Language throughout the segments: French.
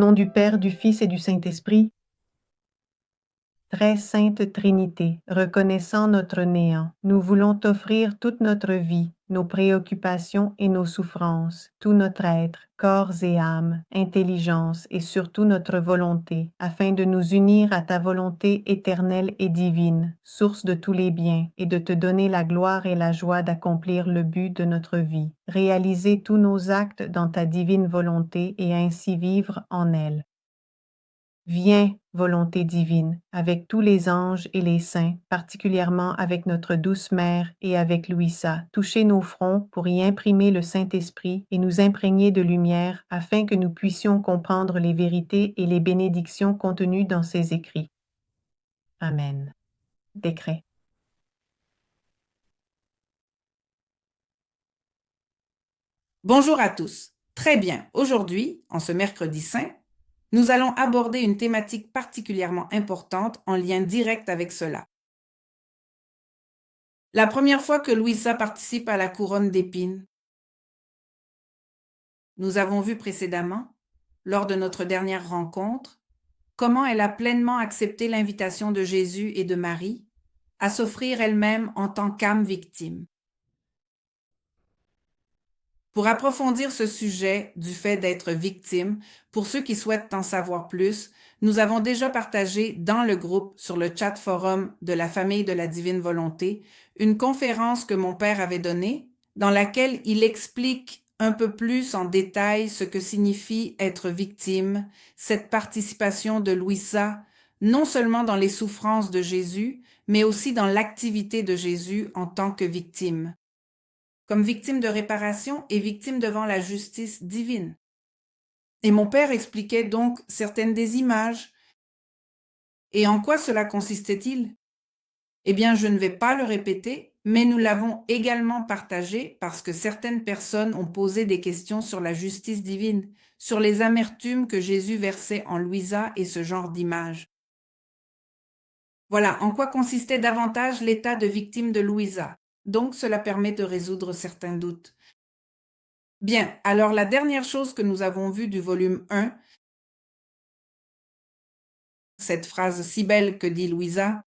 nom du Père, du Fils et du Saint-Esprit. Très sainte Trinité, reconnaissant notre néant, nous voulons t'offrir toute notre vie, nos préoccupations et nos souffrances, tout notre être, corps et âme, intelligence et surtout notre volonté, afin de nous unir à ta volonté éternelle et divine, source de tous les biens, et de te donner la gloire et la joie d'accomplir le but de notre vie, réaliser tous nos actes dans ta divine volonté et ainsi vivre en elle. Viens, volonté divine, avec tous les anges et les saints, particulièrement avec notre douce mère et avec Louisa, toucher nos fronts pour y imprimer le Saint-Esprit et nous imprégner de lumière afin que nous puissions comprendre les vérités et les bénédictions contenues dans ces écrits. Amen. Décret. Bonjour à tous. Très bien, aujourd'hui, en ce mercredi saint, nous allons aborder une thématique particulièrement importante en lien direct avec cela. La première fois que Louisa participe à la couronne d'épines, nous avons vu précédemment, lors de notre dernière rencontre, comment elle a pleinement accepté l'invitation de Jésus et de Marie à s'offrir elle-même en tant qu'âme victime. Pour approfondir ce sujet du fait d'être victime, pour ceux qui souhaitent en savoir plus, nous avons déjà partagé dans le groupe sur le chat forum de la famille de la Divine Volonté une conférence que mon père avait donnée, dans laquelle il explique un peu plus en détail ce que signifie être victime, cette participation de Louisa, non seulement dans les souffrances de Jésus, mais aussi dans l'activité de Jésus en tant que victime, comme victime de réparation et victime devant la justice divine. Et mon père expliquait donc certaines des images. Et en quoi cela consistait-il? Eh bien, je ne vais pas le répéter, mais nous l'avons également partagé parce que certaines personnes ont posé des questions sur la justice divine, sur les amertumes que Jésus versait en Louisa et ce genre d'images. Voilà en quoi consistait davantage l'état de victime de Louisa. Donc, cela permet de résoudre certains doutes. Bien, alors la dernière chose que nous avons vue du volume 1, cette phrase si belle que dit Louisa,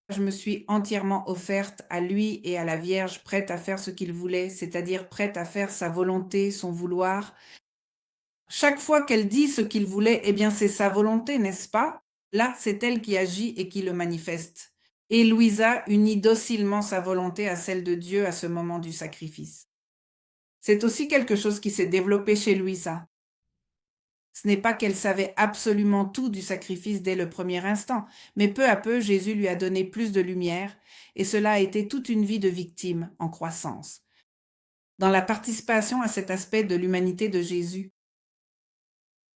je me suis entièrement offerte à lui et à la Vierge, prête à faire ce qu'il voulait, c'est-à-dire prête à faire sa volonté, son vouloir. Chaque fois qu'elle dit ce qu'il voulait, eh bien c'est sa volonté, n'est-ce pas? Là, c'est elle qui agit et qui le manifeste. Et Louisa unit docilement sa volonté à celle de Dieu à ce moment du sacrifice. C'est aussi quelque chose qui s'est développé chez Louisa. Ce n'est pas qu'elle savait absolument tout du sacrifice dès le premier instant, mais peu à peu, Jésus lui a donné plus de lumière, et cela a été toute une vie de victime en croissance. Dans la participation à cet aspect de l'humanité de Jésus,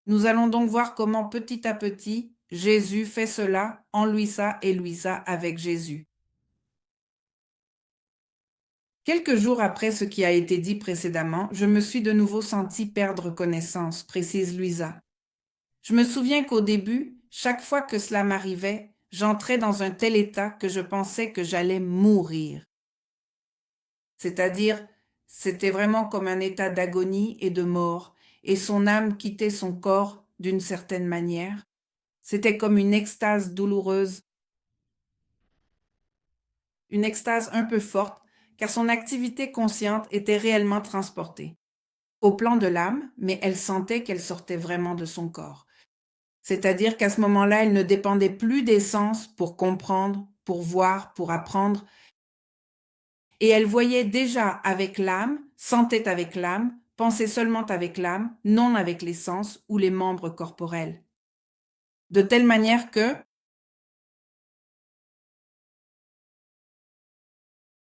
nous allons donc voir comment petit à petit, Jésus fait cela en Louisa et Louisa avec Jésus. Quelques jours après ce qui a été dit précédemment, je me suis de nouveau sentie perdre connaissance, précise Louisa. Je me souviens qu'au début, chaque fois que cela m'arrivait, j'entrais dans un tel état que je pensais que j'allais mourir. C'est-à-dire, c'était vraiment comme un état d'agonie et de mort, et son âme quittait son corps d'une certaine manière. C'était comme une extase douloureuse, une extase un peu forte, car son activité consciente était réellement transportée au plan de l'âme, mais elle sentait qu'elle sortait vraiment de son corps. C'est-à-dire qu'à ce moment-là, elle ne dépendait plus des sens pour comprendre, pour voir, pour apprendre. Et elle voyait déjà avec l'âme, sentait avec l'âme, pensait seulement avec l'âme, non avec les sens ou les membres corporels. De telle manière que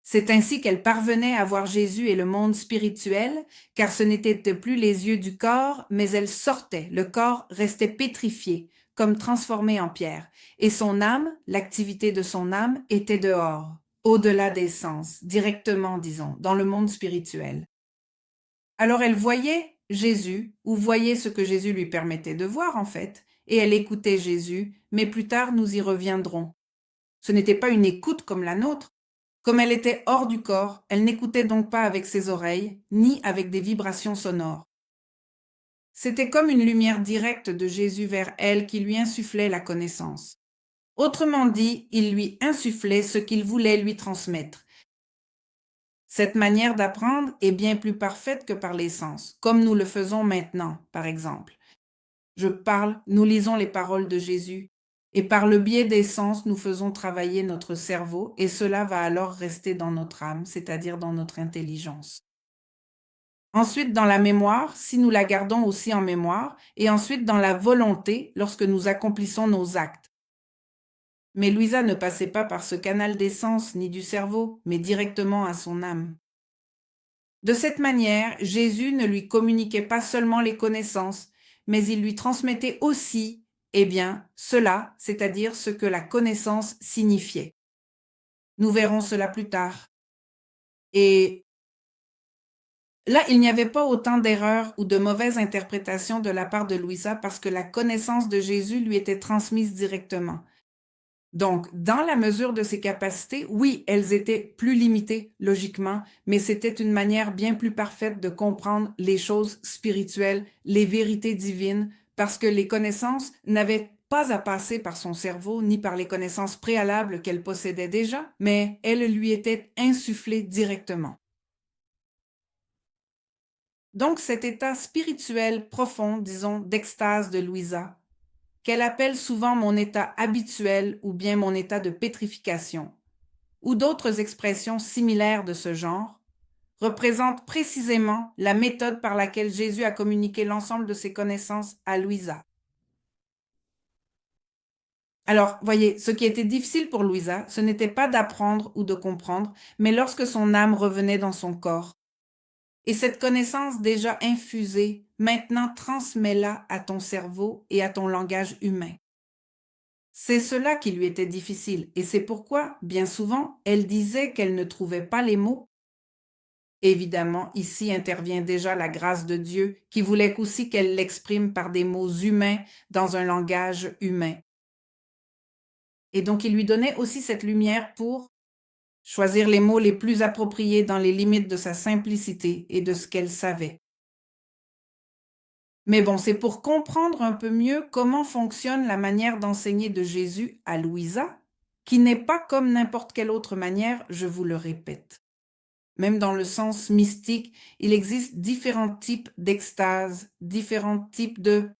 c'est ainsi qu'elle parvenait à voir Jésus et le monde spirituel, car ce n'étaient plus les yeux du corps, mais elle sortait, le corps restait pétrifié, comme transformé en pierre, et son âme, l'activité de son âme, était dehors, au-delà des sens, directement, disons, dans le monde spirituel. Alors elle voyait Jésus, ou voyait ce que Jésus lui permettait de voir en fait, et elle écoutait Jésus, mais plus tard nous y reviendrons. Ce n'était pas une écoute comme la nôtre. Comme elle était hors du corps, elle n'écoutait donc pas avec ses oreilles, ni avec des vibrations sonores. C'était comme une lumière directe de Jésus vers elle qui lui insufflait la connaissance. Autrement dit, il lui insufflait ce qu'il voulait lui transmettre. Cette manière d'apprendre est bien plus parfaite que par les sens, comme nous le faisons maintenant, par exemple. Nous lisons les paroles de Jésus, et par le biais des sens, nous faisons travailler notre cerveau, et cela va alors rester dans notre âme, c'est-à-dire dans notre intelligence. Ensuite, dans la mémoire, si nous la gardons aussi en mémoire, et ensuite dans la volonté, lorsque nous accomplissons nos actes. Mais Louisa ne passait pas par ce canal des sens ni du cerveau, mais directement à son âme. De cette manière, Jésus ne lui communiquait pas seulement les connaissances, mais il lui transmettait aussi, cela, c'est-à-dire ce que la connaissance signifiait. Nous verrons cela plus tard. Et là, il n'y avait pas autant d'erreurs ou de mauvaises interprétations de la part de Louisa parce que la connaissance de Jésus lui était transmise directement. Donc, dans la mesure de ses capacités, oui, elles étaient plus limitées, logiquement, mais c'était une manière bien plus parfaite de comprendre les choses spirituelles, les vérités divines, parce que les connaissances n'avaient pas à passer par son cerveau ni par les connaissances préalables qu'elle possédait déjà, mais elles lui étaient insufflées directement. Donc, cet état spirituel profond, disons, d'extase de Louisa, qu'elle appelle souvent mon état habituel ou bien mon état de pétrification, ou d'autres expressions similaires de ce genre, représente précisément la méthode par laquelle Jésus a communiqué l'ensemble de ses connaissances à Louisa. Alors, voyez, ce qui était difficile pour Louisa, ce n'était pas d'apprendre ou de comprendre, mais lorsque son âme revenait dans son corps. Et cette connaissance déjà infusée, maintenant transmets-la à ton cerveau et à ton langage humain. C'est cela qui lui était difficile, et c'est pourquoi, bien souvent, elle disait qu'elle ne trouvait pas les mots. Évidemment, ici intervient déjà la grâce de Dieu, qui voulait aussi qu'elle l'exprime par des mots humains dans un langage humain. Et donc, il lui donnait aussi cette lumière pour choisir les mots les plus appropriés dans les limites de sa simplicité et de ce qu'elle savait. Mais bon, c'est pour comprendre un peu mieux comment fonctionne la manière d'enseigner de Jésus à Louisa, qui n'est pas comme n'importe quelle autre manière, je vous le répète. Même dans le sens mystique, il existe différents types d'extase, différents types de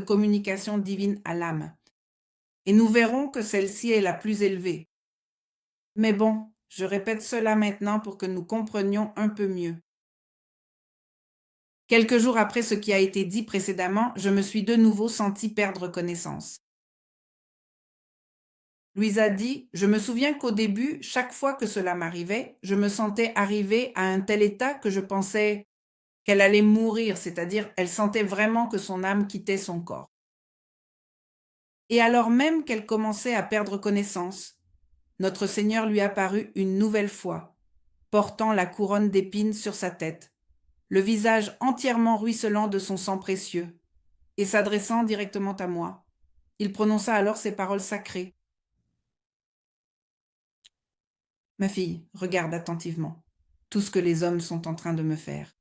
communication divine à l'âme. Et nous verrons que celle-ci est la plus élevée. Mais bon, je répète cela maintenant pour que nous comprenions un peu mieux. Quelques jours après ce qui a été dit précédemment, je me suis de nouveau senti perdre connaissance. Louisa dit, je me souviens qu'au début, chaque fois que cela m'arrivait, je me sentais arrivée à un tel état que je pensais qu'elle allait mourir, c'est-à-dire elle sentait vraiment que son âme quittait son corps. Et alors même qu'elle commençait à perdre connaissance, notre Seigneur lui apparut une nouvelle fois, portant la couronne d'épines sur sa tête, le visage entièrement ruisselant de son sang précieux, et s'adressant directement à moi. Il prononça alors ces paroles sacrées. Ma fille, regarde attentivement tout ce que les hommes sont en train de me faire.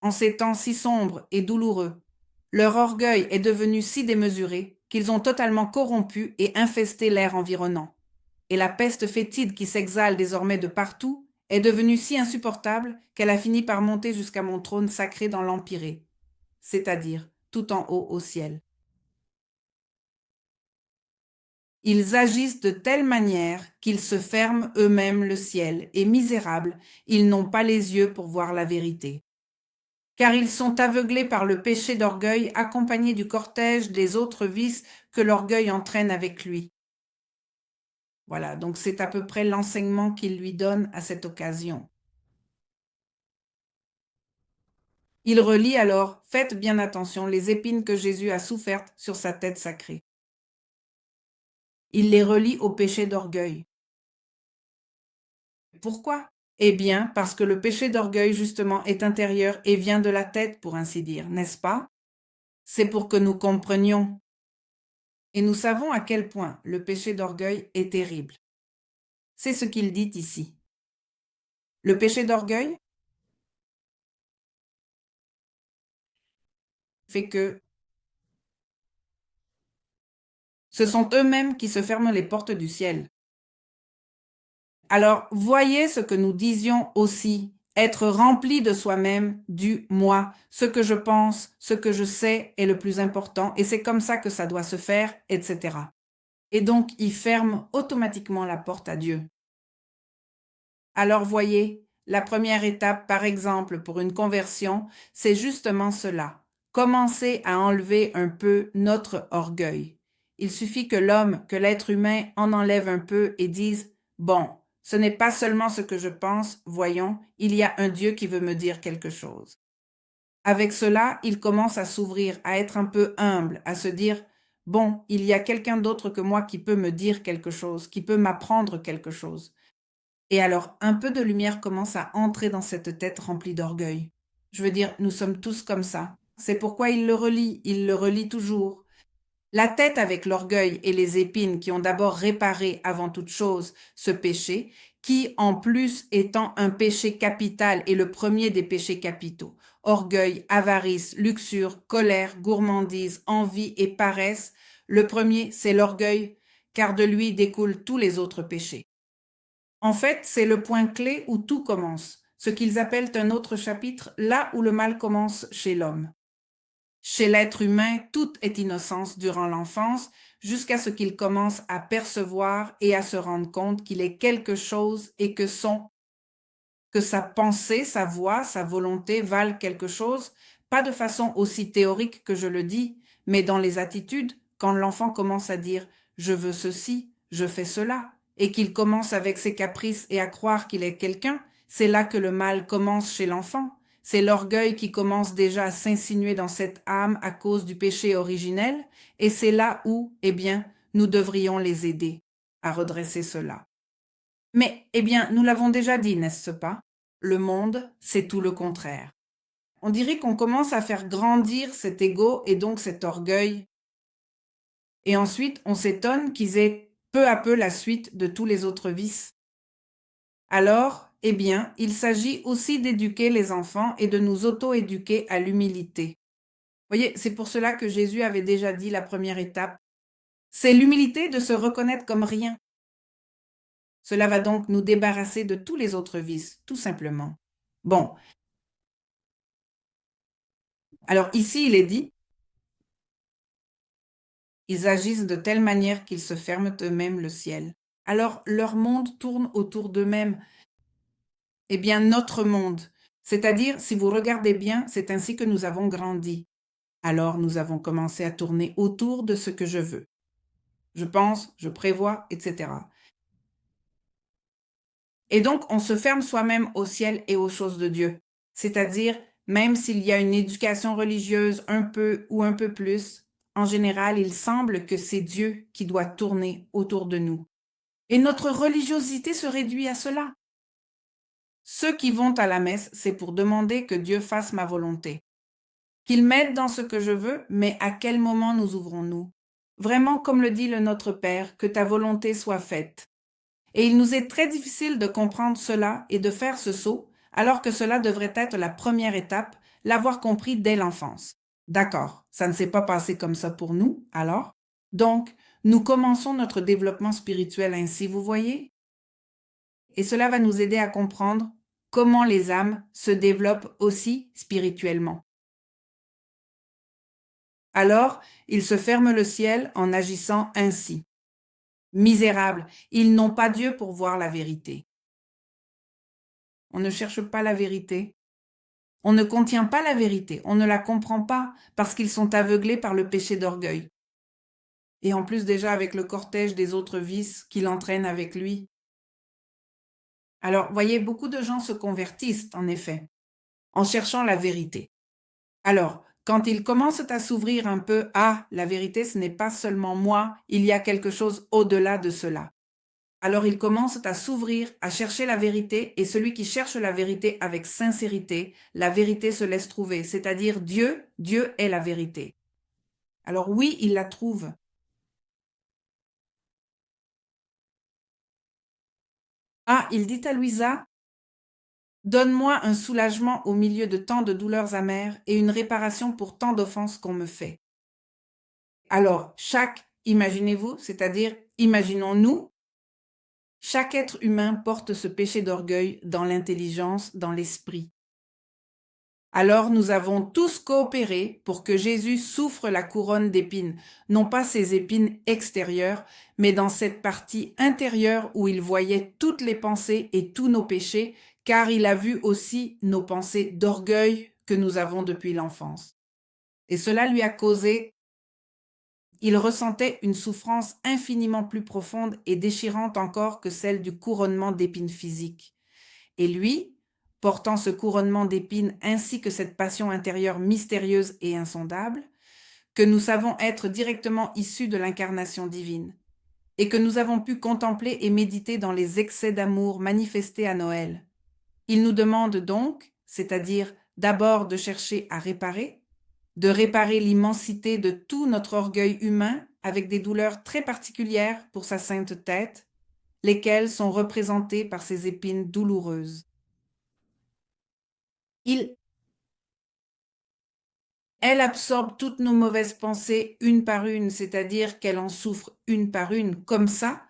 En ces temps si sombres et douloureux, leur orgueil est devenu si démesuré qu'ils ont totalement corrompu et infesté l'air environnant. Et la peste fétide qui s'exhale désormais de partout est devenue si insupportable qu'elle a fini par monter jusqu'à mon trône sacré dans l'Empyrée, c'est-à-dire tout en haut au ciel. Ils agissent de telle manière qu'ils se ferment eux-mêmes le ciel, et misérables, ils n'ont pas les yeux pour voir la vérité. Car ils sont aveuglés par le péché d'orgueil accompagné du cortège des autres vices que l'orgueil entraîne avec lui. Voilà, donc c'est à peu près l'enseignement qu'il lui donne à cette occasion. Il relie alors, faites bien attention, les épines que Jésus a souffertes sur sa tête sacrée. Il les relie au péché d'orgueil. Pourquoi? Eh bien, parce que le péché d'orgueil, justement, est intérieur et vient de la tête, pour ainsi dire, n'est-ce pas? C'est pour que nous comprenions. Et nous savons à quel point le péché d'orgueil est terrible. C'est ce qu'il dit ici. Le péché d'orgueil, fait que ce sont eux-mêmes qui se ferment les portes du ciel. Alors, voyez ce que nous disions aussi, être rempli de soi-même, du moi. Ce que je pense, ce que je sais est le plus important et c'est comme ça que ça doit se faire, etc. Et donc, ils ferment automatiquement la porte à Dieu. Alors, voyez, la première étape, par exemple, pour une conversion, c'est justement cela. Commencer à enlever un peu notre orgueil. Il suffit que l'homme, que l'être humain en enlève un peu et dise « Bon, ce n'est pas seulement ce que je pense, voyons, il y a un Dieu qui veut me dire quelque chose. » Avec cela, il commence à s'ouvrir, à être un peu humble, à se dire « Bon, il y a quelqu'un d'autre que moi qui peut me dire quelque chose, qui peut m'apprendre quelque chose. » Et alors, un peu de lumière commence à entrer dans cette tête remplie d'orgueil. Je veux dire, nous sommes tous comme ça. C'est pourquoi il le relie toujours. La tête avec l'orgueil et les épines qui ont d'abord réparé avant toute chose ce péché, qui en plus étant un péché capital et le premier des péchés capitaux, orgueil, avarice, luxure, colère, gourmandise, envie et paresse, le premier c'est l'orgueil, car de lui découlent tous les autres péchés. En fait, c'est le point clé où tout commence, ce qu'ils appellent un autre chapitre, là où le mal commence chez l'homme. Chez l'être humain, tout est innocence durant l'enfance, jusqu'à ce qu'il commence à percevoir et à se rendre compte qu'il est quelque chose et que sa pensée, sa voix, sa volonté valent quelque chose, pas de façon aussi théorique que je le dis, mais dans les attitudes, quand l'enfant commence à dire « je veux ceci, je fais cela », et qu'il commence avec ses caprices et à croire qu'il est quelqu'un, c'est là que le mal commence chez l'enfant. C'est l'orgueil qui commence déjà à s'insinuer dans cette âme à cause du péché originel, et c'est là où, eh bien, nous devrions les aider à redresser cela. Mais, eh bien, nous l'avons déjà dit, n'est-ce pas? Le monde, c'est tout le contraire. On dirait qu'on commence à faire grandir cet ego et donc cet orgueil. Et ensuite, on s'étonne qu'ils aient peu à peu la suite de tous les autres vices. Alors, eh bien, il s'agit aussi d'éduquer les enfants et de nous auto-éduquer à l'humilité. Voyez, c'est pour cela que Jésus avait déjà dit la première étape. C'est l'humilité de se reconnaître comme rien. Cela va donc nous débarrasser de tous les autres vices, tout simplement. Bon, alors ici, il est dit, ils agissent de telle manière qu'ils se ferment eux-mêmes le ciel. Alors leur monde tourne autour d'eux-mêmes. Eh bien, notre monde, c'est-à-dire, si vous regardez bien, c'est ainsi que nous avons grandi. Alors nous avons commencé à tourner autour de ce que je veux. Je pense, je prévois, etc. Et donc, on se ferme soi-même au ciel et aux choses de Dieu. C'est-à-dire, même s'il y a une éducation religieuse un peu ou un peu plus, en général, il semble que c'est Dieu qui doit tourner autour de nous. Et notre religiosité se réduit à cela. Ceux qui vont à la messe, c'est pour demander que Dieu fasse ma volonté. Qu'il m'aide dans ce que je veux, mais à quel moment nous ouvrons-nous? Vraiment, comme le dit le Notre Père, que ta volonté soit faite. Et il nous est très difficile de comprendre cela et de faire ce saut, alors que cela devrait être la première étape, l'avoir compris dès l'enfance. D'accord, ça ne s'est pas passé comme ça pour nous, alors? Donc, nous commençons notre développement spirituel ainsi, vous voyez? Et cela va nous aider à comprendre comment les âmes se développent aussi spirituellement. Alors, ils se ferment le ciel en agissant ainsi. Misérables, ils n'ont pas Dieu pour voir la vérité. On ne cherche pas la vérité. On ne contient pas la vérité, on ne la comprend pas parce qu'ils sont aveuglés par le péché d'orgueil. Et en plus déjà avec le cortège des autres vices qu'il entraîne avec lui. Alors, voyez, beaucoup de gens se convertissent, en effet, en cherchant la vérité. Alors, quand ils commencent à s'ouvrir un peu à la vérité, ce n'est pas seulement moi, il y a quelque chose au-delà de cela. Alors ils commencent à s'ouvrir, à chercher la vérité, et celui qui cherche la vérité avec sincérité, la vérité se laisse trouver, c'est-à-dire Dieu, Dieu est la vérité. Alors oui, il la trouve. Ah, il dit à Louisa, Donne-moi un soulagement au milieu de tant de douleurs amères et une réparation pour tant d'offenses qu'on me fait. Alors, imaginez-vous, c'est-à-dire, imaginons-nous, chaque être humain porte ce péché d'orgueil dans l'intelligence, dans l'esprit. Alors nous avons tous coopéré pour que Jésus souffre la couronne d'épines, non pas ses épines extérieures, mais dans cette partie intérieure où il voyait toutes les pensées et tous nos péchés, car il a vu aussi nos pensées d'orgueil que nous avons depuis l'enfance. Et cela lui a causé, il ressentait une souffrance infiniment plus profonde et déchirante encore que celle du couronnement d'épines physiques. Et lui, portant ce couronnement d'épines ainsi que cette passion intérieure mystérieuse et insondable, que nous savons être directement issus de l'incarnation divine, et que nous avons pu contempler et méditer dans les excès d'amour manifestés à Noël. Il nous demande donc, c'est-à-dire d'abord de chercher à réparer, de réparer l'immensité de tout notre orgueil humain avec des douleurs très particulières pour sa sainte tête, lesquelles sont représentées par ces épines douloureuses. Elle absorbe toutes nos mauvaises pensées une par une, c'est-à-dire qu'elle en souffre une par une, comme ça.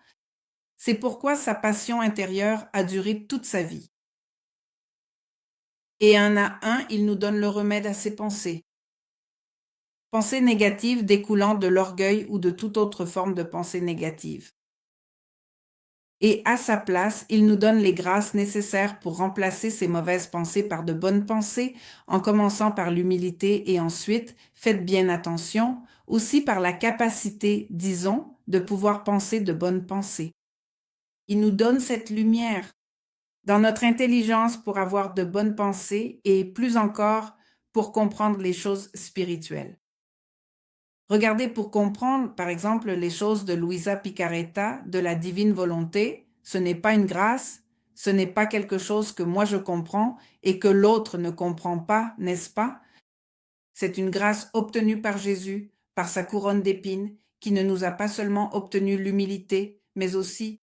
C'est pourquoi sa passion intérieure a duré toute sa vie. Et un à un, il nous donne le remède à ses pensées. Pensées négatives découlant de l'orgueil ou de toute autre forme de pensée négative. Et à sa place, il nous donne les grâces nécessaires pour remplacer ces mauvaises pensées par de bonnes pensées, en commençant par l'humilité et ensuite, faites bien attention, aussi par la capacité, disons, de pouvoir penser de bonnes pensées. Il nous donne cette lumière dans notre intelligence pour avoir de bonnes pensées et plus encore pour comprendre les choses spirituelles. Regardez pour comprendre, par exemple, les choses de Luisa Picaretta, de la divine volonté. Ce n'est pas une grâce, ce n'est pas quelque chose que moi je comprends et que l'autre ne comprend pas, n'est-ce pas? C'est une grâce obtenue par Jésus, par sa couronne d'épines, qui ne nous a pas seulement obtenu l'humilité, mais aussi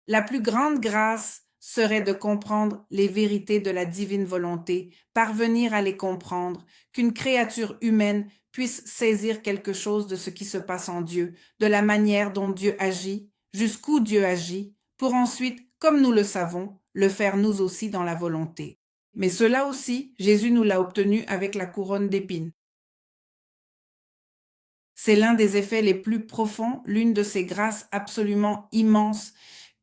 la plus grande grâce serait de comprendre les vérités de la divine volonté, parvenir à les comprendre, qu'une créature humaine puisse saisir quelque chose de ce qui se passe en Dieu, de la manière dont Dieu agit, jusqu'où Dieu agit, pour ensuite, comme nous le savons, le faire nous aussi dans la volonté. Mais cela aussi, Jésus nous l'a obtenu avec la couronne d'épines. C'est l'un des effets les plus profonds, l'une de ces grâces absolument immenses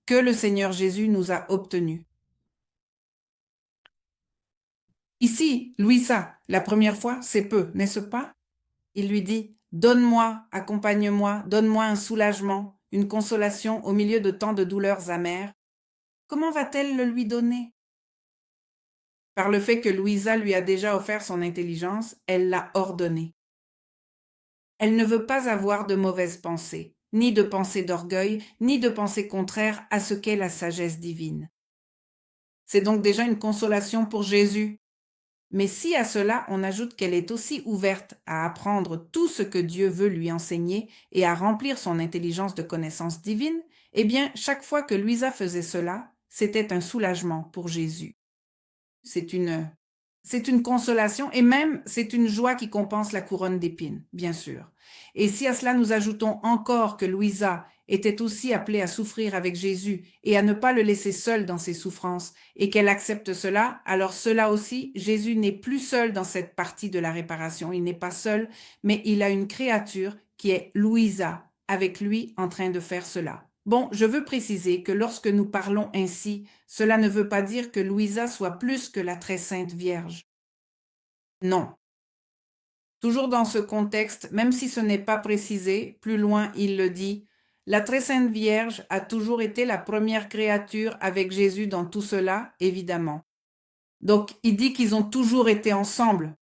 que le Seigneur Jésus nous a obtenu. Ici, Louisa, la première fois, c'est peu, n'est-ce pas? Il lui dit, donne-moi, accompagne-moi, donne-moi un soulagement, une consolation au milieu de tant de douleurs amères. Comment va-t-elle le lui donner? Par le fait que Louisa lui a déjà offert son intelligence, elle l'a ordonné. Elle ne veut pas avoir de mauvaises pensées, ni de pensées d'orgueil, ni de pensées contraires à ce qu'est la sagesse divine. C'est donc déjà une consolation pour Jésus. Mais si à cela on ajoute qu'elle est aussi ouverte à apprendre tout ce que Dieu veut lui enseigner et à remplir son intelligence de connaissance divine, eh bien, chaque fois que Louisa faisait cela, c'était un soulagement pour Jésus. C'est une consolation et même c'est une joie qui compense la couronne d'épines, bien sûr. Et si à cela nous ajoutons encore que Louisa était aussi appelée à souffrir avec Jésus et à ne pas le laisser seul dans ses souffrances et qu'elle accepte cela, alors cela aussi, Jésus n'est plus seul dans cette partie de la réparation. Il n'est pas seul, mais il a une créature qui est Louisa avec lui en train de faire cela. Bon, je veux préciser que lorsque nous parlons ainsi, cela ne veut pas dire que Louisa soit plus que la très sainte Vierge. Non. Toujours dans ce contexte, même si ce n'est pas précisé, plus loin il le dit, la très sainte Vierge a toujours été la première créature avec Jésus dans tout cela, évidemment. Donc il dit qu'ils ont toujours été ensemble.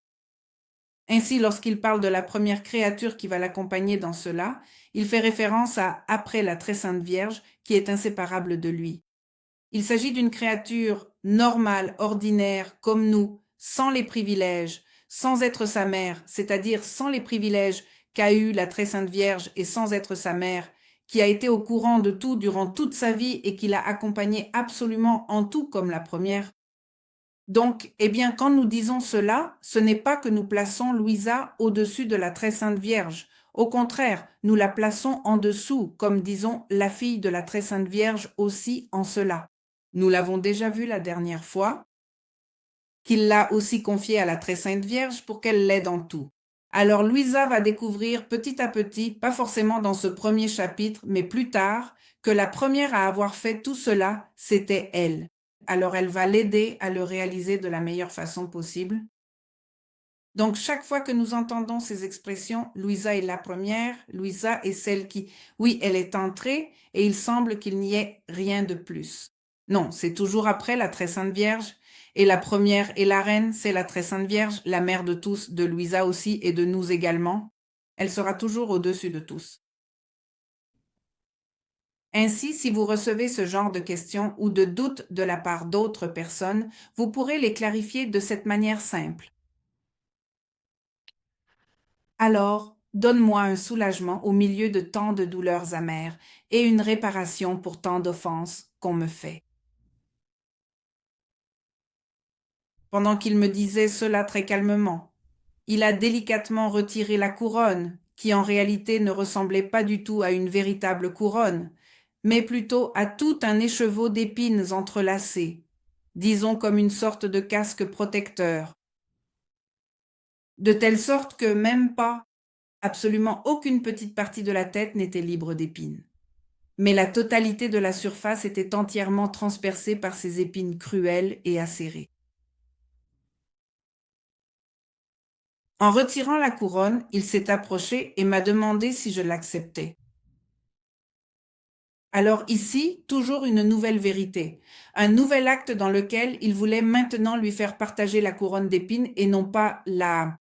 Ainsi, lorsqu'il parle de la première créature qui va l'accompagner dans cela, il fait référence à après la très sainte Vierge qui est inséparable de lui. Il s'agit d'une créature normale, ordinaire, comme nous, sans les privilèges, sans être sa mère, c'est-à-dire sans les privilèges qu'a eu la très sainte Vierge et sans être sa mère, qui a été au courant de tout durant toute sa vie et qui l'a accompagnée absolument en tout comme la première. Donc, eh bien, quand nous disons cela, ce n'est pas que nous plaçons Louisa au-dessus de la très sainte Vierge. Au contraire, nous la plaçons en dessous, comme disons la fille de la très sainte Vierge aussi en cela. Nous l'avons déjà vu la dernière fois, qu'il l'a aussi confiée à la très sainte Vierge pour qu'elle l'aide en tout. Alors Louisa va découvrir petit à petit, pas forcément dans ce premier chapitre, mais plus tard, que la première à avoir fait tout cela, c'était elle. Alors elle va l'aider à le réaliser de la meilleure façon possible. Donc chaque fois que nous entendons ces expressions, Louisa est la première, Louisa est celle qui, oui, elle est entrée et il semble qu'il n'y ait rien de plus. Non, c'est toujours après la très sainte Vierge et la première et la reine, c'est la très sainte Vierge, la mère de tous, de Louisa aussi et de nous également. Elle sera toujours au-dessus de tous. Ainsi, si vous recevez ce genre de questions ou de doutes de la part d'autres personnes, vous pourrez les clarifier de cette manière simple. Alors, donne-moi un soulagement au milieu de tant de douleurs amères et une réparation pour tant d'offenses qu'on me fait. Pendant qu'il me disait cela très calmement, il a délicatement retiré la couronne, qui en réalité ne ressemblait pas du tout à une véritable couronne, mais plutôt à tout un écheveau d'épines entrelacées, disons comme une sorte de casque protecteur, de telle sorte que même pas, absolument aucune petite partie de la tête n'était libre d'épines. Mais la totalité de la surface était entièrement transpercée par ces épines cruelles et acérées. En retirant la couronne, il s'est approché et m'a demandé si je l'acceptais. Alors ici, toujours une nouvelle vérité, un nouvel acte dans lequel il voulait maintenant lui faire partager la couronne d'épines et non pas la...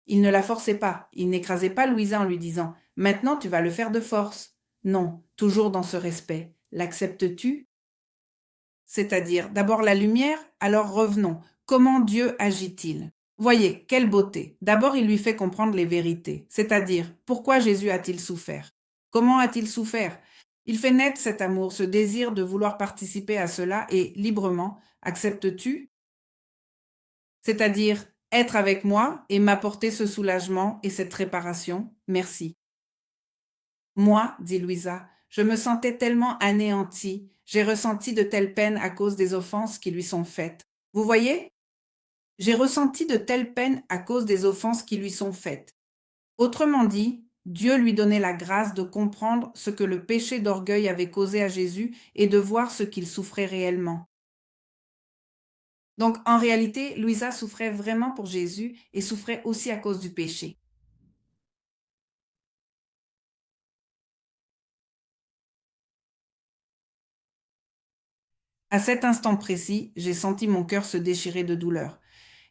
Il ne la forçait pas, il n'écrasait pas Louisa en lui disant « Maintenant tu vas le faire de force ». Non, toujours dans ce respect. L'acceptes-tu? C'est-à-dire, d'abord la lumière, alors revenons. Comment Dieu agit-il? Voyez, quelle beauté. D'abord, il lui fait comprendre les vérités, c'est-à-dire, pourquoi Jésus a-t-il souffert? Comment a-t-il souffert? Il fait naître cet amour, ce désir de vouloir participer à cela et librement, acceptes-tu? C'est-à-dire, être avec moi et m'apporter ce soulagement et cette réparation? Merci. Moi, dit Louisa, je me sentais tellement anéantie, j'ai ressenti de telles peines à cause des offenses qui lui sont faites. Vous voyez? J'ai ressenti de telles peines à cause des offenses qui lui sont faites. Autrement dit, Dieu lui donnait la grâce de comprendre ce que le péché d'orgueil avait causé à Jésus et de voir ce qu'il souffrait réellement. Donc, en réalité, Louisa souffrait vraiment pour Jésus et souffrait aussi à cause du péché. À cet instant précis, j'ai senti mon cœur se déchirer de douleur.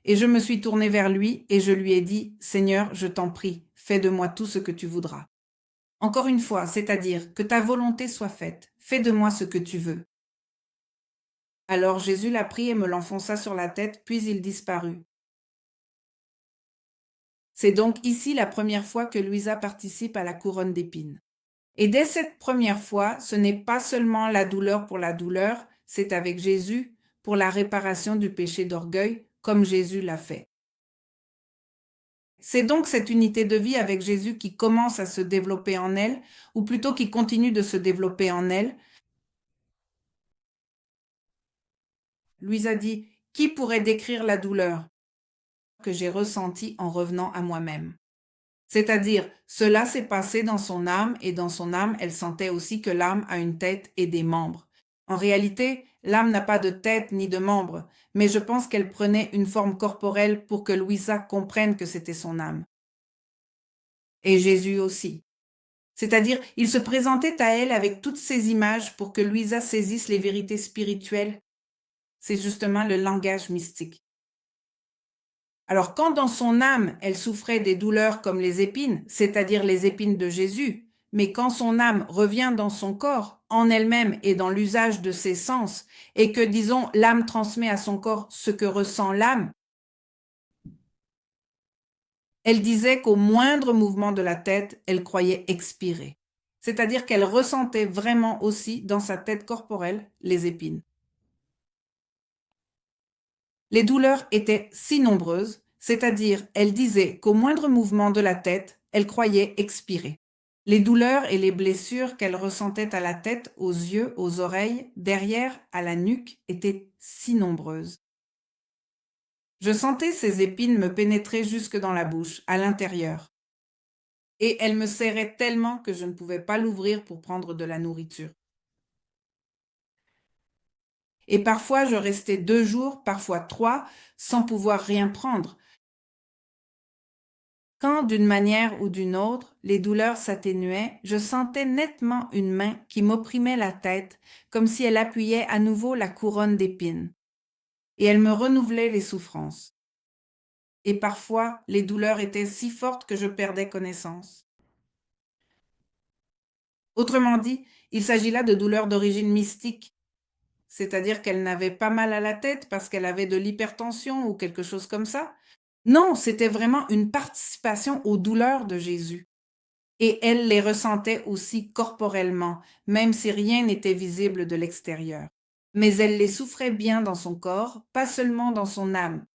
Et je me suis tournée vers lui et je lui ai dit, Seigneur, je t'en prie, fais de moi tout ce que tu voudras. Encore une fois, c'est-à-dire que ta volonté soit faite, fais de moi ce que tu veux. Alors Jésus la prit et me l'enfonça sur la tête, puis il disparut. C'est donc ici la première fois que Louisa participe à la couronne d'épines. Et dès cette première fois, ce n'est pas seulement la douleur pour la douleur, c'est avec Jésus pour la réparation du péché d'orgueil, comme Jésus l'a fait. C'est donc cette unité de vie avec Jésus qui commence à se développer en elle, ou plutôt qui continue de se développer en elle. Louisa dit, qui pourrait décrire la douleur que j'ai ressentie en revenant à moi-même? C'est-à-dire, cela s'est passé dans son âme et dans son âme, elle sentait aussi que l'âme a une tête et des membres. En réalité, l'âme n'a pas de tête ni de membres, mais je pense qu'elle prenait une forme corporelle pour que Louisa comprenne que c'était son âme. Et Jésus aussi. C'est-à-dire, il se présentait à elle avec toutes ces images pour que Louisa saisisse les vérités spirituelles. C'est justement le langage mystique. Alors quand dans son âme, elle souffrait des douleurs comme les épines, c'est-à-dire les épines de Jésus, mais quand son âme revient dans son corps, en elle-même et dans l'usage de ses sens, et que, disons, l'âme transmet à son corps ce que ressent l'âme, elle disait qu'au moindre mouvement de la tête, elle croyait expirer. C'est-à-dire qu'elle ressentait vraiment aussi dans sa tête corporelle les épines. Les douleurs étaient si nombreuses, c'est-à-dire elle disait qu'au moindre mouvement de la tête, elle croyait expirer. Les douleurs et les blessures qu'elle ressentait à la tête, aux yeux, aux oreilles, derrière, à la nuque, étaient si nombreuses. Je sentais ces épines me pénétrer jusque dans la bouche, à l'intérieur. Et elles me serraient tellement que je ne pouvais pas l'ouvrir pour prendre de la nourriture. Et parfois, je restais 2 jours, parfois 3, sans pouvoir rien prendre. Quand, d'une manière ou d'une autre, les douleurs s'atténuaient, je sentais nettement une main qui m'opprimait la tête, comme si elle appuyait à nouveau la couronne d'épines. Et elle me renouvelait les souffrances. Et parfois, les douleurs étaient si fortes que je perdais connaissance. Autrement dit, il s'agit là de douleurs d'origine mystique, c'est-à-dire qu'elle n'avait pas mal à la tête parce qu'elle avait de l'hypertension ou quelque chose comme ça. Non, c'était vraiment une participation aux douleurs de Jésus. Et elle les ressentait aussi corporellement, même si rien n'était visible de l'extérieur. Mais elle les souffrait bien dans son corps, pas seulement dans son âme,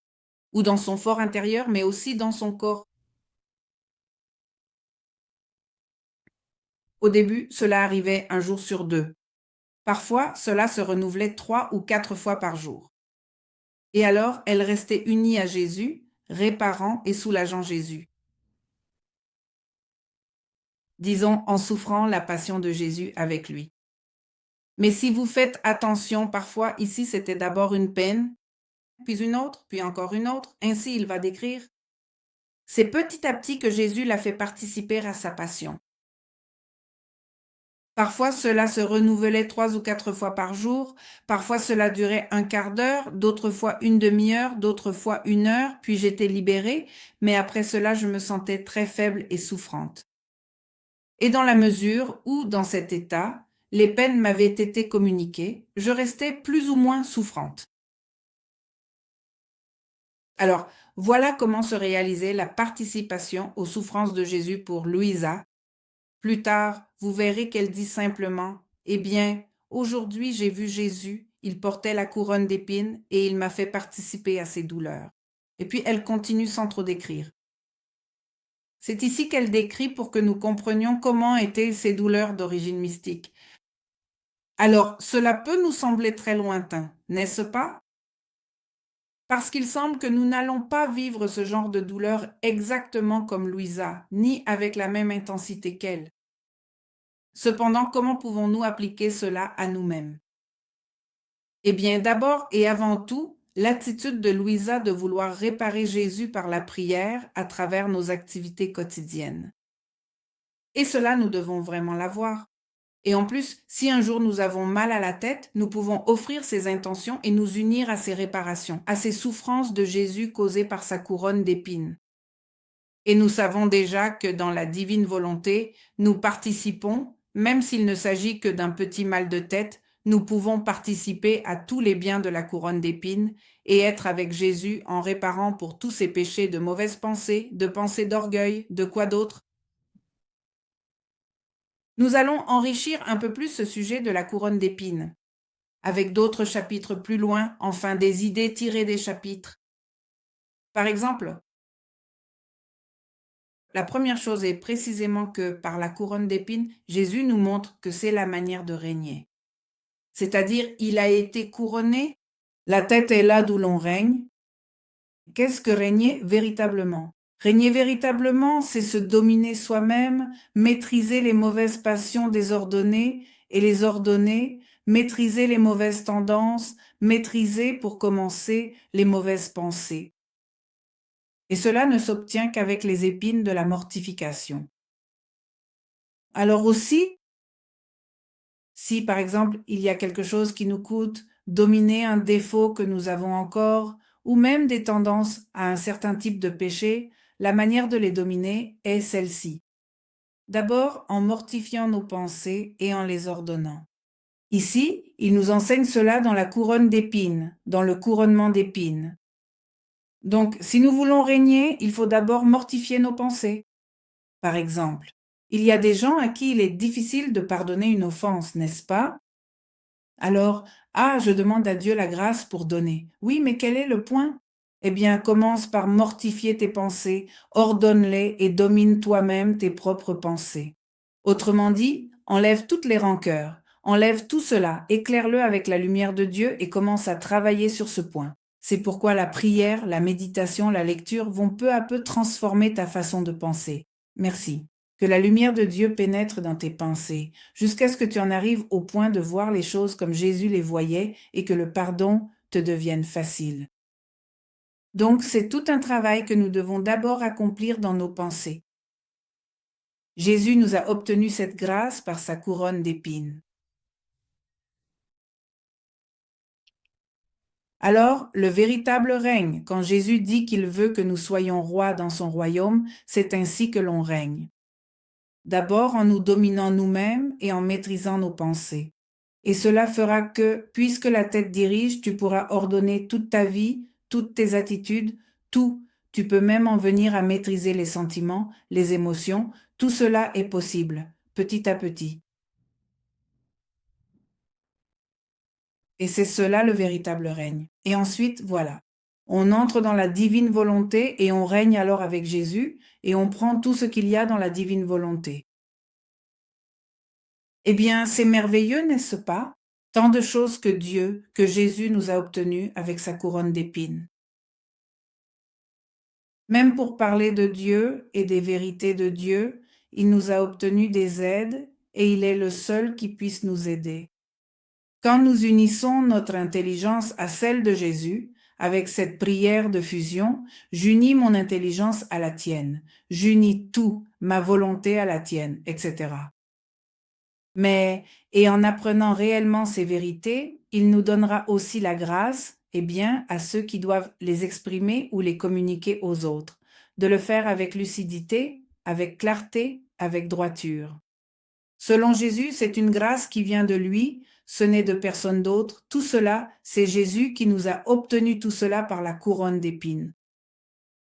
ou dans son fort intérieur, mais aussi dans son corps. Au début, cela arrivait 1 jour sur 2. Parfois, cela se renouvelait 3 ou 4 fois par jour. Et alors, elle restait unie à Jésus, réparant et soulageant Jésus. Disons, en souffrant la passion de Jésus avec lui. Mais si vous faites attention, parfois, ici, c'était d'abord une peine, puis une autre, puis encore une autre. Ainsi, il va décrire. C'est petit à petit que Jésus l'a fait participer à sa passion. Parfois, cela se renouvelait 3 ou 4 fois par jour. Parfois, cela durait un quart d'heure, d'autres fois une demi-heure, d'autres fois 1 heure, puis j'étais libérée, mais après cela, je me sentais très faible et souffrante. Et dans la mesure où, dans cet état, les peines m'avaient été communiquées, je restais plus ou moins souffrante. Alors, voilà comment se réalisait la participation aux souffrances de Jésus pour Louisa. Plus tard, vous verrez qu'elle dit simplement, « Eh bien, aujourd'hui j'ai vu Jésus, il portait la couronne d'épines et il m'a fait participer à ses douleurs. » Et puis elle continue sans trop décrire. C'est ici qu'elle décrit pour que nous comprenions comment étaient ces douleurs d'origine mystique. Alors, cela peut nous sembler très lointain, n'est-ce pas? Parce qu'il semble que nous n'allons pas vivre ce genre de douleur exactement comme Louisa, ni avec la même intensité qu'elle. Cependant, comment pouvons-nous appliquer cela à nous-mêmes? Eh bien, d'abord et avant tout, l'attitude de Louisa de vouloir réparer Jésus par la prière à travers nos activités quotidiennes. Et cela, nous devons vraiment l'avoir. Et en plus, si un jour nous avons mal à la tête, nous pouvons offrir ces intentions et nous unir à ces réparations, à ces souffrances de Jésus causées par sa couronne d'épines. Et nous savons déjà que dans la divine volonté, nous participons, même s'il ne s'agit que d'un petit mal de tête, nous pouvons participer à tous les biens de la couronne d'épines et être avec Jésus en réparant pour tous ses péchés de mauvaises pensées, de pensées d'orgueil, de quoi d'autre. Nous allons enrichir un peu plus ce sujet de la couronne d'épines, avec d'autres chapitres plus loin, enfin des idées tirées des chapitres. Par exemple, la première chose est précisément que par la couronne d'épines, Jésus nous montre que c'est la manière de régner. C'est-à-dire, il a été couronné, la tête est là d'où l'on règne. Qu'est-ce que régner véritablement? Régner véritablement, c'est se dominer soi-même, maîtriser les mauvaises passions désordonnées et les ordonner, maîtriser les mauvaises tendances, maîtriser, pour commencer, les mauvaises pensées. Et cela ne s'obtient qu'avec les épines de la mortification. Alors aussi, si par exemple il y a quelque chose qui nous coûte, dominer un défaut que nous avons encore, ou même des tendances à un certain type de péché, la manière de les dominer est celle-ci. D'abord en mortifiant nos pensées et en les ordonnant. Ici, il nous enseigne cela dans la couronne d'épines, dans le couronnement d'épines. Donc, si nous voulons régner, il faut d'abord mortifier nos pensées. Par exemple, il y a des gens à qui il est difficile de pardonner une offense, n'est-ce pas? Alors, ah, je demande à Dieu la grâce pour donner. Oui, mais quel est le point? Eh bien, commence par mortifier tes pensées, ordonne-les et domine toi-même tes propres pensées. Autrement dit, enlève toutes les rancœurs, enlève tout cela, éclaire-le avec la lumière de Dieu et commence à travailler sur ce point. C'est pourquoi la prière, la méditation, la lecture vont peu à peu transformer ta façon de penser. Merci. Que la lumière de Dieu pénètre dans tes pensées, jusqu'à ce que tu en arrives au point de voir les choses comme Jésus les voyait et que le pardon te devienne facile. Donc, c'est tout un travail que nous devons d'abord accomplir dans nos pensées. Jésus nous a obtenu cette grâce par sa couronne d'épines. Alors, le véritable règne, quand Jésus dit qu'il veut que nous soyons rois dans son royaume, c'est ainsi que l'on règne. D'abord en nous dominant nous-mêmes et en maîtrisant nos pensées. Et cela fera que, puisque la tête dirige, tu pourras ordonner toute ta vie, toutes tes attitudes, tout. Tu peux même en venir à maîtriser les sentiments, les émotions. Tout cela est possible, petit à petit. Et c'est cela le véritable règne. Et ensuite, voilà. On entre dans la divine volonté et on règne alors avec Jésus et on prend tout ce qu'il y a dans la divine volonté. Eh bien, c'est merveilleux, n'est-ce pas? Tant de choses que Dieu, que Jésus nous a obtenues avec sa couronne d'épines. Même pour parler de Dieu et des vérités de Dieu, il nous a obtenu des aides et il est le seul qui puisse nous aider. Quand nous unissons notre intelligence à celle de Jésus, avec cette prière de fusion, j'unis mon intelligence à la tienne, j'unis tout, ma volonté à la tienne, etc. Mais, et en apprenant réellement ces vérités, il nous donnera aussi la grâce, eh bien, à ceux qui doivent les exprimer ou les communiquer aux autres, de le faire avec lucidité, avec clarté, avec droiture. Selon Jésus, c'est une grâce qui vient de lui, ce n'est de personne d'autre. Tout cela, c'est Jésus qui nous a obtenu tout cela par la couronne d'épines.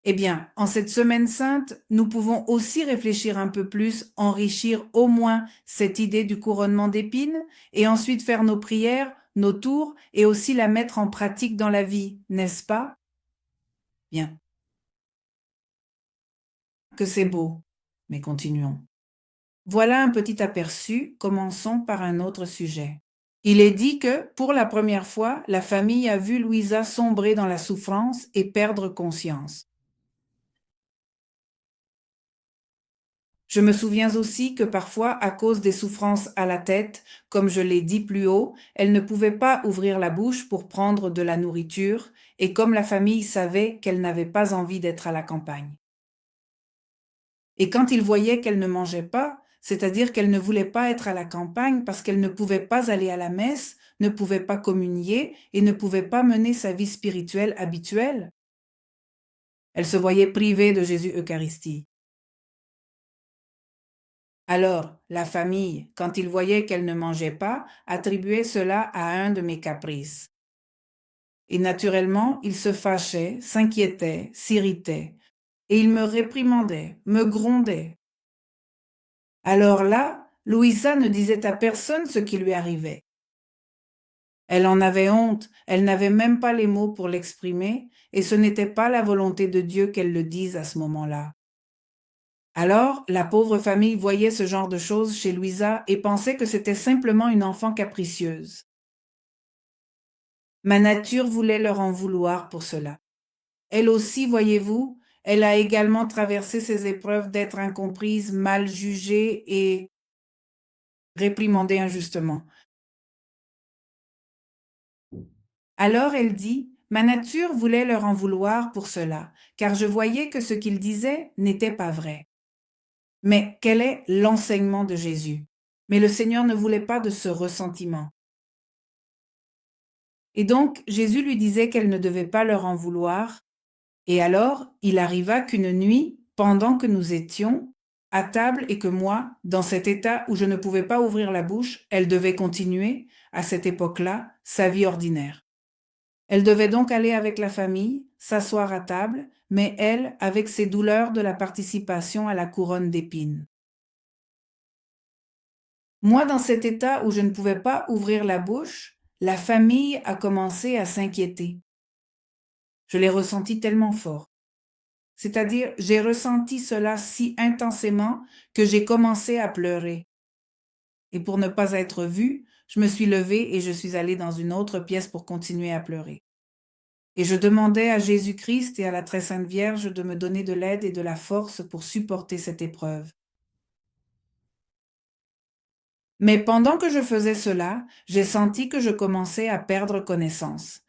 Eh bien, en cette semaine sainte, nous pouvons aussi réfléchir un peu plus, enrichir au moins cette idée du couronnement d'épines et ensuite faire nos prières, nos tours et aussi la mettre en pratique dans la vie, n'est-ce pas? Bien. Que c'est beau. Mais continuons. Voilà un petit aperçu, commençons par un autre sujet. Il est dit que, pour la première fois, la famille a vu Louisa sombrer dans la souffrance et perdre conscience. Je me souviens aussi que parfois, à cause des souffrances à la tête, comme je l'ai dit plus haut, elle ne pouvait pas ouvrir la bouche pour prendre de la nourriture, et comme la famille savait qu'elle n'avait pas envie d'être à la campagne. Et quand ils voyaient qu'elle ne mangeait pas, c'est-à-dire qu'elle ne voulait pas être à la campagne parce qu'elle ne pouvait pas aller à la messe, ne pouvait pas communier et ne pouvait pas mener sa vie spirituelle habituelle, elle se voyait privée de Jésus Eucharistie. Alors, la famille, quand ils voyaient qu'elle ne mangeait pas, attribuait cela à un de mes caprices. Et naturellement, ils se fâchaient, s'inquiétaient, s'irritaient, et ils me réprimandaient, me grondaient. Alors là, Louisa ne disait à personne ce qui lui arrivait. Elle en avait honte, elle n'avait même pas les mots pour l'exprimer, et ce n'était pas la volonté de Dieu qu'elle le dise à ce moment-là. Alors, la pauvre famille voyait ce genre de choses chez Louisa et pensait que c'était simplement une enfant capricieuse. Ma nature voulait leur en vouloir pour cela. Elle aussi, voyez-vous, elle a également traversé ces épreuves d'être incomprise, mal jugée et réprimandée injustement. Alors elle dit, ma nature voulait leur en vouloir pour cela, car je voyais que ce qu'ils disaient n'était pas vrai. Mais quel est l'enseignement de Jésus? Mais le Seigneur ne voulait pas de ce ressentiment. Et donc Jésus lui disait qu'elle ne devait pas leur en vouloir. Et alors il arriva qu'une nuit, pendant que nous étions à table et que moi, dans cet état où je ne pouvais pas ouvrir la bouche, elle devait continuer, à cette époque-là, sa vie ordinaire. Elle devait donc aller avec la famille, s'asseoir à table, mais elle, avec ses douleurs de la participation à la couronne d'épines. Moi, dans cet état où je ne pouvais pas ouvrir la bouche, la famille a commencé à s'inquiéter. Je l'ai ressenti tellement fort. C'est-à-dire, j'ai ressenti cela si intensément que j'ai commencé à pleurer. Et pour ne pas être vue, je me suis levée et je suis allée dans une autre pièce pour continuer à pleurer. Et je demandais à Jésus-Christ et à la Très Sainte Vierge de me donner de l'aide et de la force pour supporter cette épreuve. Mais pendant que je faisais cela, j'ai senti que je commençais à perdre connaissance.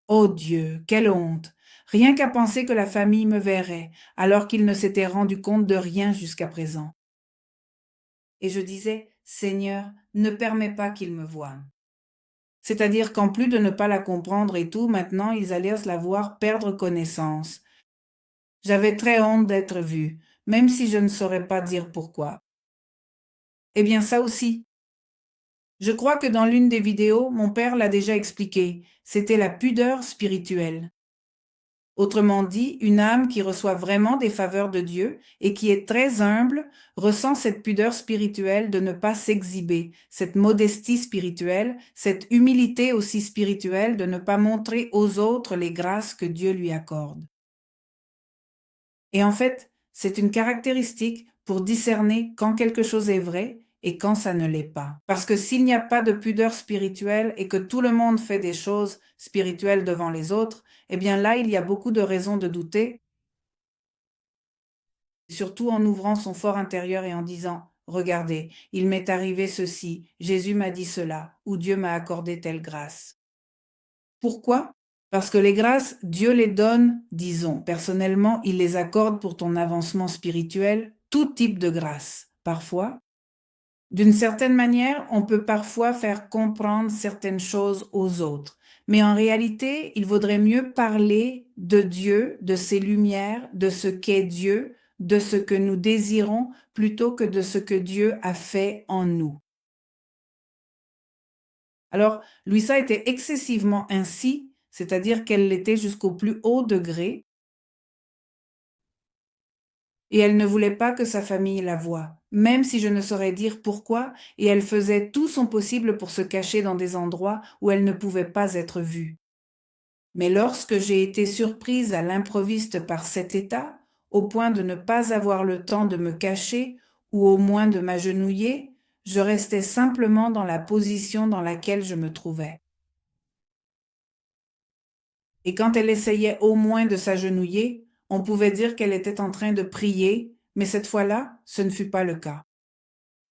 Oh Dieu, quelle honte! Rien qu'à penser que la famille me verrait, alors qu'ils ne s'étaient rendu compte de rien jusqu'à présent. Et je disais, Seigneur, ne permets pas qu'ils me voient. C'est-à-dire qu'en plus de ne pas la comprendre et tout, maintenant ils allaient la voir perdre connaissance. J'avais très honte d'être vue, même si je ne saurais pas dire pourquoi. Eh bien ça aussi. Je crois que dans l'une des vidéos, mon père l'a déjà expliqué, c'était la pudeur spirituelle. Autrement dit, une âme qui reçoit vraiment des faveurs de Dieu et qui est très humble ressent cette pudeur spirituelle de ne pas s'exhiber, cette modestie spirituelle, cette humilité aussi spirituelle de ne pas montrer aux autres les grâces que Dieu lui accorde. Et en fait, c'est une caractéristique pour discerner quand quelque chose est vrai et quand ça ne l'est pas. Parce que s'il n'y a pas de pudeur spirituelle et que tout le monde fait des choses spirituelles devant les autres, eh bien là, il y a beaucoup de raisons de douter, surtout en ouvrant son fort intérieur et en disant, regardez, il m'est arrivé ceci, Jésus m'a dit cela, ou Dieu m'a accordé telle grâce. Pourquoi? Parce que les grâces, Dieu les donne, disons, personnellement, il les accorde pour ton avancement spirituel, tout type de grâce. Parfois, d'une certaine manière, on peut parfois faire comprendre certaines choses aux autres. Mais en réalité, il vaudrait mieux parler de Dieu, de ses lumières, de ce qu'est Dieu, de ce que nous désirons, plutôt que de ce que Dieu a fait en nous. Alors, Louisa était excessivement ainsi, c'est-à-dire qu'elle l'était jusqu'au plus haut degré, et elle ne voulait pas que sa famille la voie, même si je ne saurais dire pourquoi, et elle faisait tout son possible pour se cacher dans des endroits où elle ne pouvait pas être vue. Mais lorsque j'ai été surprise à l'improviste par cet état, au point de ne pas avoir le temps de me cacher, ou au moins de m'agenouiller, je restais simplement dans la position dans laquelle je me trouvais. Et quand elle essayait au moins de s'agenouiller, on pouvait dire qu'elle était en train de prier, mais cette fois-là, ce ne fut pas le cas.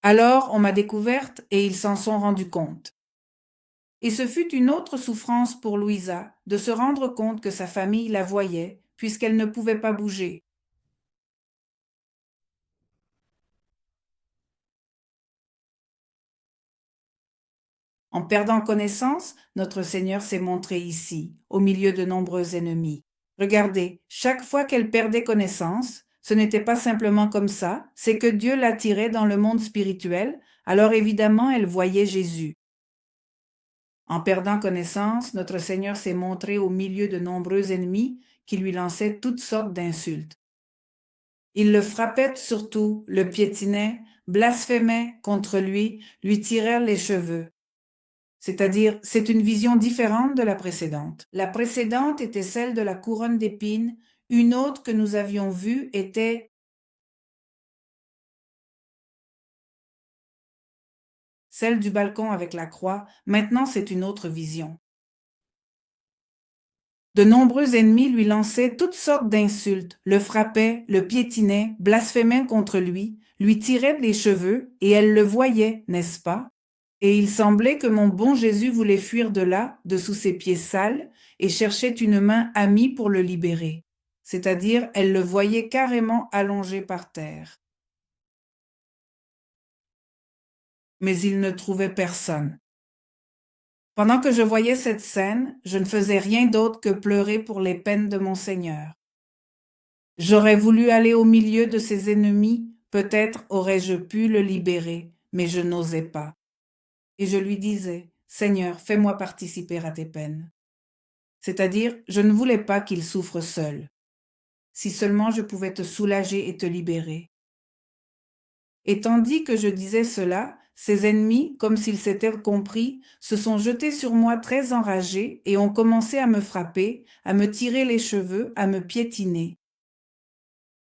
Alors on m'a découverte et ils s'en sont rendus compte. Et ce fut une autre souffrance pour Louisa de se rendre compte que sa famille la voyait, puisqu'elle ne pouvait pas bouger. En perdant connaissance, notre Seigneur s'est montré ici, au milieu de nombreux ennemis. Regardez, chaque fois qu'elle perdait connaissance, ce n'était pas simplement comme ça, c'est que Dieu l'attirait dans le monde spirituel, alors évidemment elle voyait Jésus. En perdant connaissance, notre Seigneur s'est montré au milieu de nombreux ennemis qui lui lançaient toutes sortes d'insultes. Ils le frappaient surtout, le piétinaient, blasphémaient contre lui tirèrent les cheveux. C'est-à-dire, c'est une vision différente de la précédente. La précédente était celle de la couronne d'épines, une autre que nous avions vue était celle du balcon avec la croix, maintenant c'est une autre vision. De nombreux ennemis lui lançaient toutes sortes d'insultes, le frappaient, le piétinaient, blasphémaient contre lui tiraient les cheveux, et elle le voyait, n'est-ce pas? Et il semblait que mon bon Jésus voulait fuir de là, de sous ses pieds sales, et cherchait une main amie pour le libérer. C'est-à-dire, elle le voyait carrément allongé par terre. Mais il ne trouvait personne. Pendant que je voyais cette scène, je ne faisais rien d'autre que pleurer pour les peines de mon Seigneur. J'aurais voulu aller au milieu de ses ennemis, peut-être aurais-je pu le libérer, mais je n'osais pas. Et je lui disais, Seigneur, fais-moi participer à tes peines. C'est-à-dire, je ne voulais pas qu'il souffre seul. Si seulement je pouvais te soulager et te libérer. Et tandis que je disais cela, ses ennemis, comme s'ils s'étaient compris, se sont jetés sur moi très enragés et ont commencé à me frapper, à me tirer les cheveux, à me piétiner.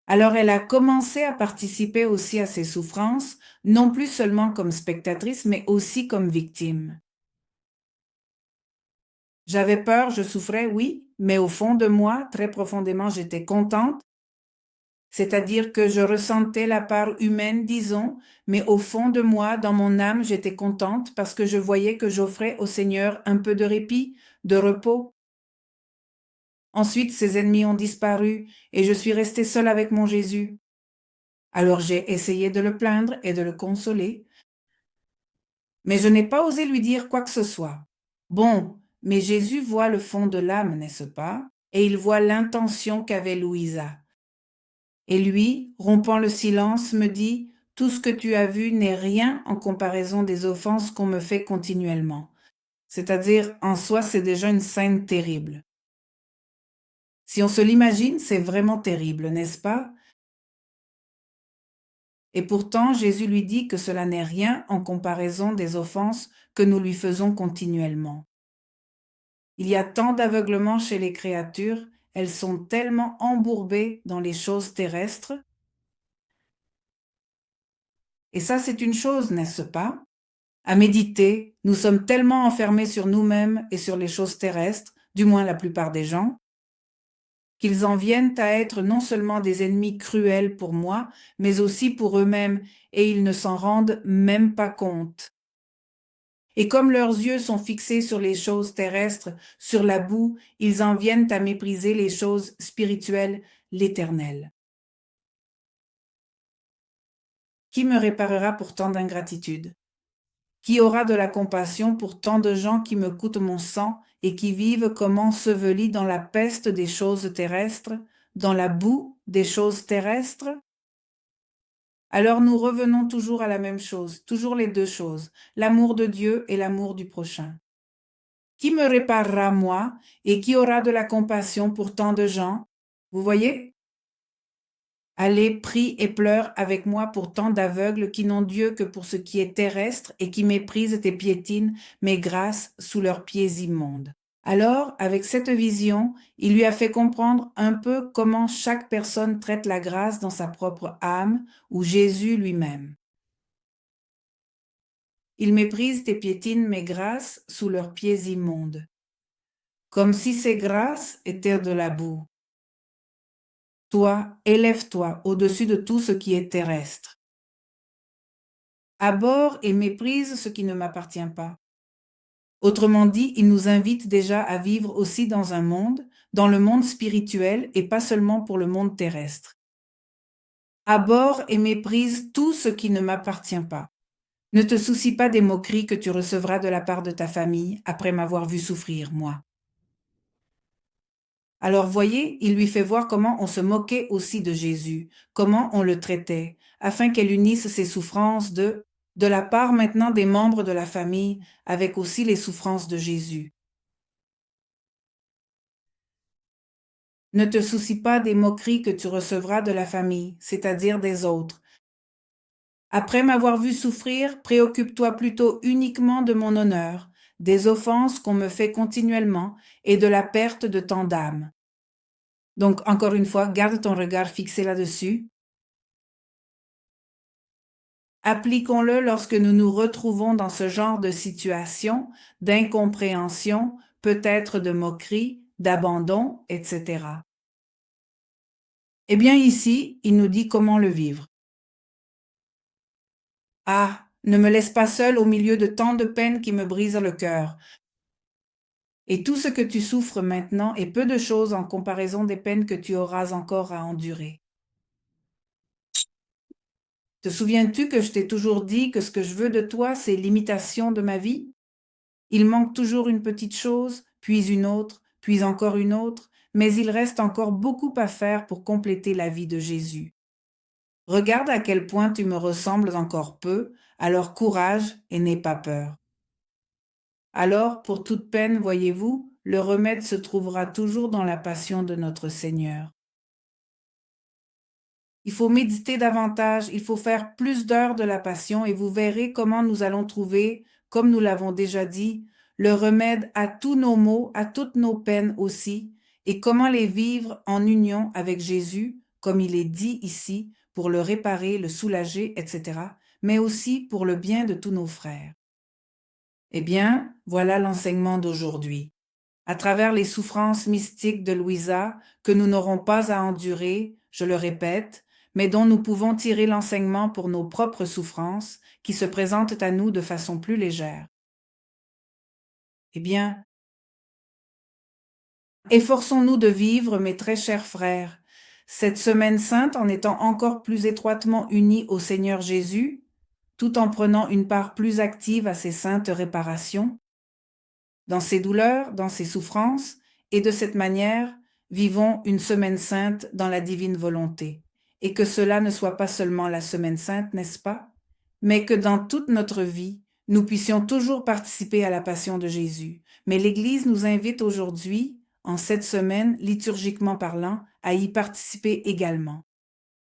Alors elle a commencé à participer aussi à ses souffrances, non plus seulement comme spectatrice, mais aussi comme victime. J'avais peur, je souffrais, oui, mais au fond de moi, très profondément, j'étais contente, c'est-à-dire que je ressentais la part humaine, disons, mais au fond de moi, dans mon âme, j'étais contente parce que je voyais que j'offrais au Seigneur un peu de répit, de repos. Ensuite, ses ennemis ont disparu et je suis restée seule avec mon Jésus. Alors j'ai essayé de le plaindre et de le consoler, mais je n'ai pas osé lui dire quoi que ce soit. Bon, mais Jésus voit le fond de l'âme, n'est-ce pas? Et il voit l'intention qu'avait Louisa. Et lui, rompant le silence, me dit, tout ce que tu as vu n'est rien en comparaison des offenses qu'on me fait continuellement. C'est-à-dire, en soi, c'est déjà une scène terrible. Si on se l'imagine, c'est vraiment terrible, n'est-ce pas? Et pourtant, Jésus lui dit que cela n'est rien en comparaison des offenses que nous lui faisons continuellement. Il y a tant d'aveuglement chez les créatures, elles sont tellement embourbées dans les choses terrestres. Et ça, c'est une chose, n'est-ce pas? À méditer, nous sommes tellement enfermés sur nous-mêmes et sur les choses terrestres, du moins la plupart des gens, qu'ils en viennent à être non seulement des ennemis cruels pour moi, mais aussi pour eux-mêmes, et ils ne s'en rendent même pas compte. Et comme leurs yeux sont fixés sur les choses terrestres, sur la boue, ils en viennent à mépriser les choses spirituelles, l'éternel. Qui me réparera pour tant d'ingratitude? Qui aura de la compassion pour tant de gens qui me coûtent mon sang et qui vivent comme ensevelis dans la peste des choses terrestres, dans la boue des choses terrestres? Alors nous revenons toujours à la même chose, toujours les deux choses, l'amour de Dieu et l'amour du prochain. Qui me réparera, moi, et qui aura de la compassion pour tant de gens? Vous voyez? Allez, prie et pleure avec moi pour tant d'aveugles qui n'ont Dieu que pour ce qui est terrestre et qui méprisent et piétinent mes grâces sous leurs pieds immondes. Alors, avec cette vision, il lui a fait comprendre un peu comment chaque personne traite la grâce dans sa propre âme ou Jésus lui-même. Ils méprisent et piétinent mes grâces sous leurs pieds immondes, comme si ces grâces étaient de la boue. Toi, élève-toi au-dessus de tout ce qui est terrestre. Abhorre et méprise ce qui ne m'appartient pas. Autrement dit, il nous invite déjà à vivre aussi dans le monde spirituel et pas seulement pour le monde terrestre. Abhorre et méprise tout ce qui ne m'appartient pas. Ne te soucie pas des moqueries que tu recevras de la part de ta famille après m'avoir vu souffrir, moi. Alors voyez, il lui fait voir comment on se moquait aussi de Jésus, comment on le traitait, afin qu'elle unisse ses souffrances de la part maintenant des membres de la famille, avec aussi les souffrances de Jésus. Ne te soucie pas des moqueries que tu recevras de la famille, c'est-à-dire des autres. Après m'avoir vu souffrir, préoccupe-toi plutôt uniquement de mon honneur, des offenses qu'on me fait continuellement et de la perte de tant d'âmes. Donc, encore une fois, garde ton regard fixé là-dessus. Appliquons-le lorsque nous nous retrouvons dans ce genre de situation, d'incompréhension, peut-être de moquerie, d'abandon, etc. Eh bien ici, il nous dit comment le vivre. Ah, ne me laisse pas seule au milieu de tant de peines qui me brisent le cœur. Et tout ce que tu souffres maintenant est peu de choses en comparaison des peines que tu auras encore à endurer. Te souviens-tu que je t'ai toujours dit que ce que je veux de toi, c'est l'imitation de ma vie? Il manque toujours une petite chose, puis une autre, puis encore une autre, mais il reste encore beaucoup à faire pour compléter la vie de Jésus. Regarde à quel point tu me ressembles encore peu, alors courage et n'aie pas peur. Alors, pour toute peine, voyez-vous, le remède se trouvera toujours dans la passion de notre Seigneur. Il faut méditer davantage, il faut faire plus d'heures de la passion et vous verrez comment nous allons trouver, comme nous l'avons déjà dit, le remède à tous nos maux, à toutes nos peines aussi, et comment les vivre en union avec Jésus, comme il est dit ici, pour le réparer, le soulager, etc., mais aussi pour le bien de tous nos frères. Eh bien, voilà l'enseignement d'aujourd'hui. À travers les souffrances mystiques de Louisa, que nous n'aurons pas à endurer, je le répète, mais dont nous pouvons tirer l'enseignement pour nos propres souffrances, qui se présentent à nous de façon plus légère. Eh bien, efforçons-nous de vivre, mes très chers frères, cette semaine sainte en étant encore plus étroitement unis au Seigneur Jésus, tout en prenant une part plus active à ses saintes réparations, dans ses douleurs, dans ses souffrances, et de cette manière, vivons une semaine sainte dans la divine volonté. Et que cela ne soit pas seulement la semaine sainte, n'est-ce pas? Mais que dans toute notre vie, nous puissions toujours participer à la passion de Jésus. Mais l'Église nous invite aujourd'hui, en cette semaine, liturgiquement parlant, à y participer également.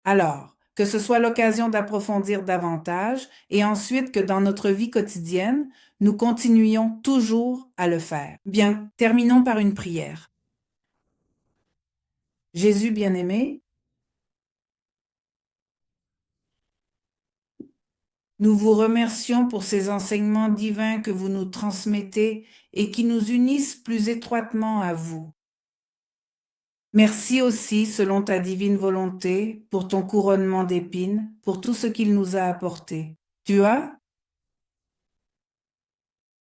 Alors, que ce soit l'occasion d'approfondir davantage et ensuite que dans notre vie quotidienne, nous continuions toujours à le faire. Bien, terminons par une prière. Jésus bien-aimé, nous vous remercions pour ces enseignements divins que vous nous transmettez et qui nous unissent plus étroitement à vous. Merci aussi, selon ta divine volonté, pour ton couronnement d'épines, pour tout ce qu'il nous a apporté. Tu as,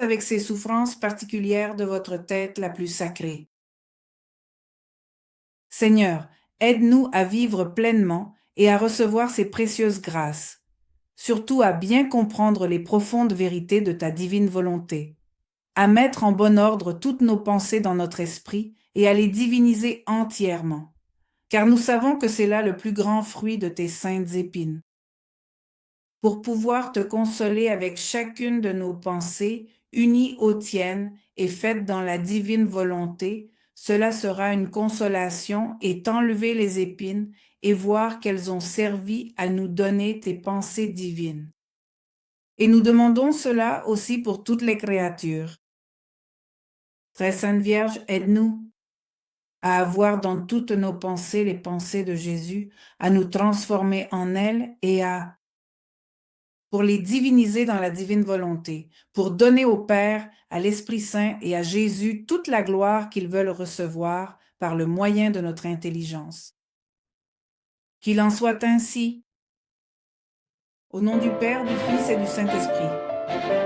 avec ces souffrances particulières de votre tête la plus sacrée. Seigneur, aide-nous à vivre pleinement et à recevoir ces précieuses grâces, surtout à bien comprendre les profondes vérités de ta divine volonté, à mettre en bon ordre toutes nos pensées dans notre esprit et à les diviniser entièrement, car nous savons que c'est là le plus grand fruit de tes saintes épines. Pour pouvoir te consoler avec chacune de nos pensées, unies aux tiennes et faites dans la divine volonté, cela sera une consolation et t'enlever les épines et voir qu'elles ont servi à nous donner tes pensées divines. Et nous demandons cela aussi pour toutes les créatures. Très Sainte Vierge, aide-nous à avoir dans toutes nos pensées les pensées de Jésus, à nous transformer en elles et pour les diviniser dans la divine volonté, pour donner au Père, à l'Esprit Saint et à Jésus toute la gloire qu'ils veulent recevoir par le moyen de notre intelligence. Qu'il en soit ainsi, au nom du Père, du Fils et du Saint-Esprit.